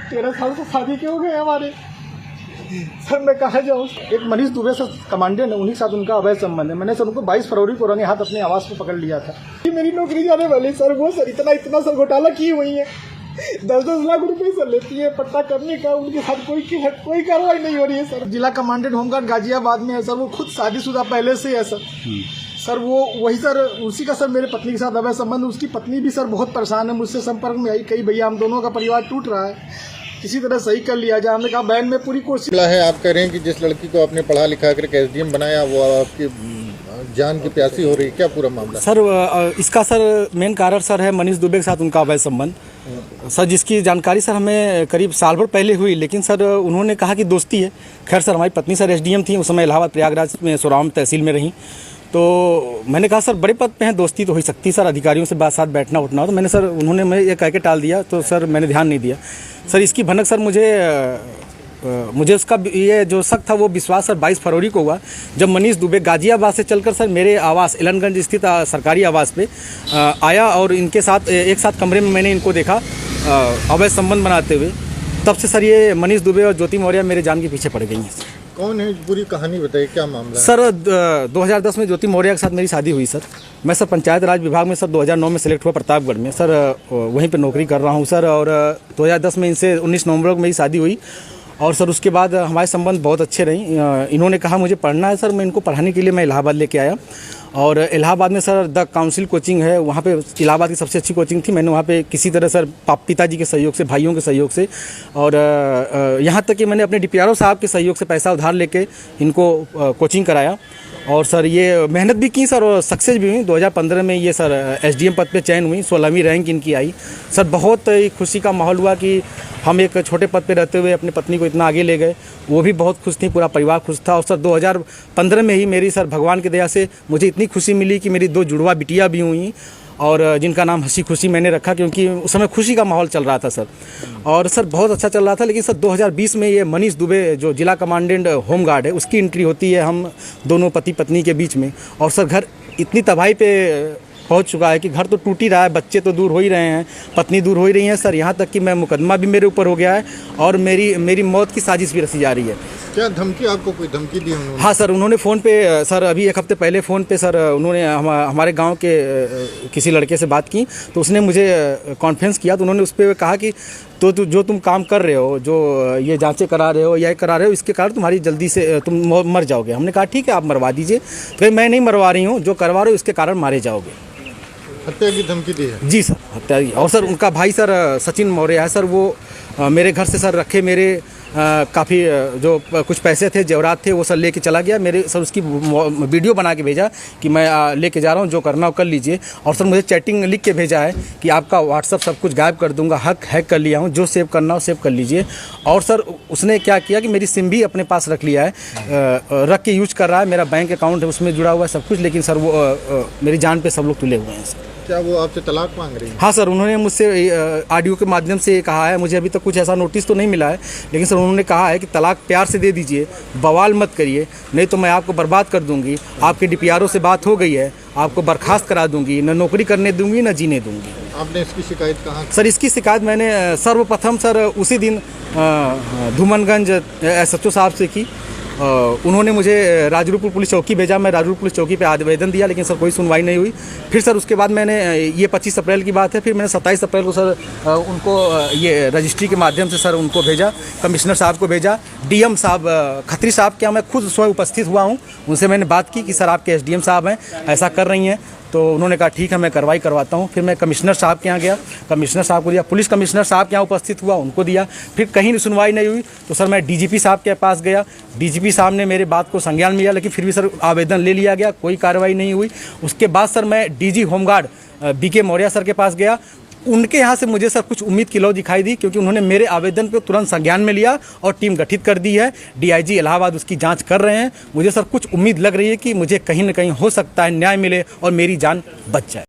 13 साल से शादी क्यों हो गए हमारे। सर मैं कहाँ जाऊँ। एक मनीष दुबे सर कमांडेंट है, उन्हीं के साथ उनका अवैध संबंध है। मैंने सर उनको 22 फरवरी को रंगे हाथ अपने आवास पे पकड़ लिया था। ये मेरी नौकरी जाने वाली सर, वो सर इतना सर घोटाला की हुई है। 10-10 लाख रुपए सर लेती है पट्टा करने का, उनके साथ कोई कार्रवाई नहीं हो रही है सर। जिला कमांडेंट होमगार्ड गाजियाबाद में है सर, वो खुद शादीशुदा पहले से है सर। सर वो वही सर उसी का सर मेरे पत्नी के साथ अवैध संबंध। उसकी पत्नी भी सर बहुत परेशान है, मुझसे संपर्क में आई, कई भैया हम दोनों का परिवार टूट रहा है, किसी तरह सही कर लिया जाए। हमने कहा बैन में पूरी कोशिश है। आप कह रहे हैं कि जिस लड़की को आपने पढ़ा लिखा कर एसडीएम बनाया वो आपकी जान की प्यासी हो रही है, क्या पूरा मामला? सर इसका सर मेन कारण सर है मनीष दुबे के साथ उनका अवैध संबंध सर, जिसकी जानकारी सर हमें करीब साल भर पहले हुई, लेकिन सर उन्होंने कहा कि दोस्ती है। खैर सर हमारी पत्नी सर एसडीएम थी उस समय, इलाहाबाद प्रयागराज में सोराम तहसील में रहीं। तो मैंने कहा सर बड़े पद पे हैं, दोस्ती तो हो सकती है सर, अधिकारियों से बात साथ बैठना उठना। तो मैंने सर उन्होंने मैं ये कह के टाल दिया, तो सर मैंने ध्यान नहीं दिया। सर इसकी भनक सर मुझे उसका ये जो शक था वो विश्वास सर 22 फरवरी को हुआ, जब मनीष दुबे गाजियाबाद से चलकर सर मेरे आवास एलनगंज स्थित सरकारी आवास पे आया और इनके साथ एक साथ कमरे में मैंने इनको देखा अवैध संबंध बनाते हुए। तब से सर ये मनीष दुबे और ज्योति मौर्य मेरे जान के पीछे पड़ गई हैं। कौन है, पूरी कहानी बताइए, क्या मामला है? सर 2010 में ज्योति मौर्य के साथ मेरी शादी हुई सर। मैं सर पंचायत राज विभाग में सर 2009 में सेलेक्ट हुआ प्रतापगढ़ में सर, वहीं पे नौकरी कर रहा हूँ सर। और 2010 में इनसे 19 नवंबर को मेरी शादी हुई और सर उसके बाद हमारे संबंध बहुत अच्छे रही। इन्होंने कहा मुझे पढ़ना है सर, मैं इनको पढ़ाने के लिए मैं इलाहाबाद लेके आया और इलाहाबाद में सर द काउंसिल कोचिंग है, वहाँ पे इलाहाबाद की सबसे अच्छी कोचिंग थी। मैंने वहाँ पे किसी तरह सर पिताजी के सहयोग से, भाइयों के सहयोग से और यहाँ तक कि मैंने अपने डीपीआरओ साहब के सहयोग से पैसा उधार लेके इनको कोचिंग कराया और सर ये मेहनत भी की सर और सक्सेस भी हुई। 2015 में ये सर एसडीएम पद पे चयन हुई, 16वीं रैंक इनकी आई। सर बहुत ही खुशी का माहौल हुआ कि हम एक छोटे पद पे रहते हुए अपनी पत्नी को इतना आगे ले गए। वो भी बहुत खुश थी, पूरा परिवार खुश था। और सर 2015 में ही मेरी सर भगवान की दया से मुझे इतनी खुशी मिली कि मेरी 2 जुड़वा बिटिया भी हुई और जिनका नाम हंसी खुशी मैंने रखा, क्योंकि उस समय खुशी का माहौल चल रहा था सर। और सर बहुत अच्छा चल रहा था। लेकिन सर 2020 में ये मनीष दुबे जो जिला कमांडेंट होमगार्ड है उसकी एंट्री होती है हम दोनों पति पत्नी के बीच में। और सर घर इतनी तबाही पे पहुंच चुका है कि घर तो टूट ही रहा है, बच्चे तो दूर हो ही रहे हैं, पत्नी दूर हो ही रही है सर। यहाँ तक कि मैं मुकदमा भी मेरे ऊपर हो गया है और मेरी मौत की साजिश भी रची जा रही है। क्या धमकी, आपको कोई धमकी दी उन्होंने? हाँ सर, उन्होंने फ़ोन पे सर अभी 1 हफ्ते पहले फ़ोन पे सर उन्होंने हमारे गांव के किसी लड़के से बात की, तो उसने मुझे कॉन्फ्रेंस किया। तो उन्होंने उस पर कहा कि तो जो तुम काम कर रहे हो, जो ये जांचें करा रहे हो या करा रहे हो, इसके कारण तुम्हारी जल्दी से तुम मर जाओगे। हमने कहा ठीक है आप मरवा दीजिए। तो मैं नहीं मरवा रही हूँ, जो करवा रहे हो इसके कारण मारे जाओगे। हत्या की धमकी दी है? जी सर, हत्या की। और सर उनका भाई सर सचिन मौर्य है सर, वो मेरे घर से सर रखे मेरे काफ़ी जो कुछ पैसे थे, जेवरात थे, वो सर लेके चला गया। मेरे सर उसकी वीडियो बना के भेजा कि मैं लेके जा रहा हूँ, जो करना हो कर लीजिए। और सर मुझे चैटिंग लिख के भेजा है कि आपका व्हाट्सअप सब कुछ गायब कर दूंगा, हैक कर लिया हूँ, जो सेव करना हो सेव कर लीजिए। और सर उसने क्या किया कि मेरी सिम भी अपने पास रख लिया है, रख के यूज कर रहा है। मेरा बैंक अकाउंट है उसमें जुड़ा हुआ है सब कुछ, लेकिन सर वो मेरी जान पे सब लोग तुले हुए हैं सर। क्या वो आपसे तलाक मांग रही है? हाँ सर, उन्होंने मुझसे ऑडियो के माध्यम से कहा है, मुझे अभी तक कुछ ऐसा नोटिस तो नहीं मिला है, लेकिन सर उन्होंने कहा है कि तलाक प्यार से दे दीजिए, बवाल मत करिए, नहीं तो मैं आपको बर्बाद कर दूंगी। आपके डीपीआरओ से बात हो गई है, आपको बर्खास्त करा दूंगी, न नौकरी करने दूंगी न जीने दूंगी। आपने इसकी शिकायत कहाँ? सर इसकी शिकायत मैंने सर्वप्रथम सर उसी दिन धूमनगंज SHO साहब से की। उन्होंने मुझे राजरूपुर पुलिस चौकी भेजा, मैं राजरूपुर पुलिस चौकी पे आवेदन दिया, लेकिन सर कोई सुनवाई नहीं हुई। फिर सर उसके बाद मैंने ये 25 अप्रैल की बात है, फिर मैंने 27 अप्रैल को सर उनको ये रजिस्ट्री के माध्यम से सर उनको भेजा, कमिश्नर साहब को भेजा। DM साहब खत्री साहब के यहाँ मैं खुद स्वयं उपस्थित हुआ हूँ, उनसे मैंने बात की कि सर आपके SDM साहब हैं, ऐसा कर रही हैं। तो उन्होंने कहा ठीक है मैं कार्रवाई करवाता हूँ। फिर मैं कमिश्नर साहब के यहाँ गया, कमिश्नर साहब को दिया, पुलिस कमिश्नर साहब के यहाँ उपस्थित हुआ, उनको दिया। फिर कहीं सुनवाई नहीं हुई तो सर मैं DGP साहब के पास गया, DGP साहब ने मेरे बात को संज्ञान में लिया, लेकिन फिर भी सर आवेदन ले लिया गया, कोई कार्रवाई नहीं हुई। उसके बाद सर मैं DG home guard BK Maurya sir के पास गया। उनके यहाँ से मुझे सर कुछ उम्मीद की लौ दिखाई दी, क्योंकि उन्होंने मेरे आवेदन को तुरंत संज्ञान में लिया और टीम गठित कर दी है। DIG इलाहाबाद उसकी जांच कर रहे हैं। मुझे सर कुछ उम्मीद लग रही है कि मुझे कहीं ना कहीं हो सकता है न्याय मिले और मेरी जान बच जाए।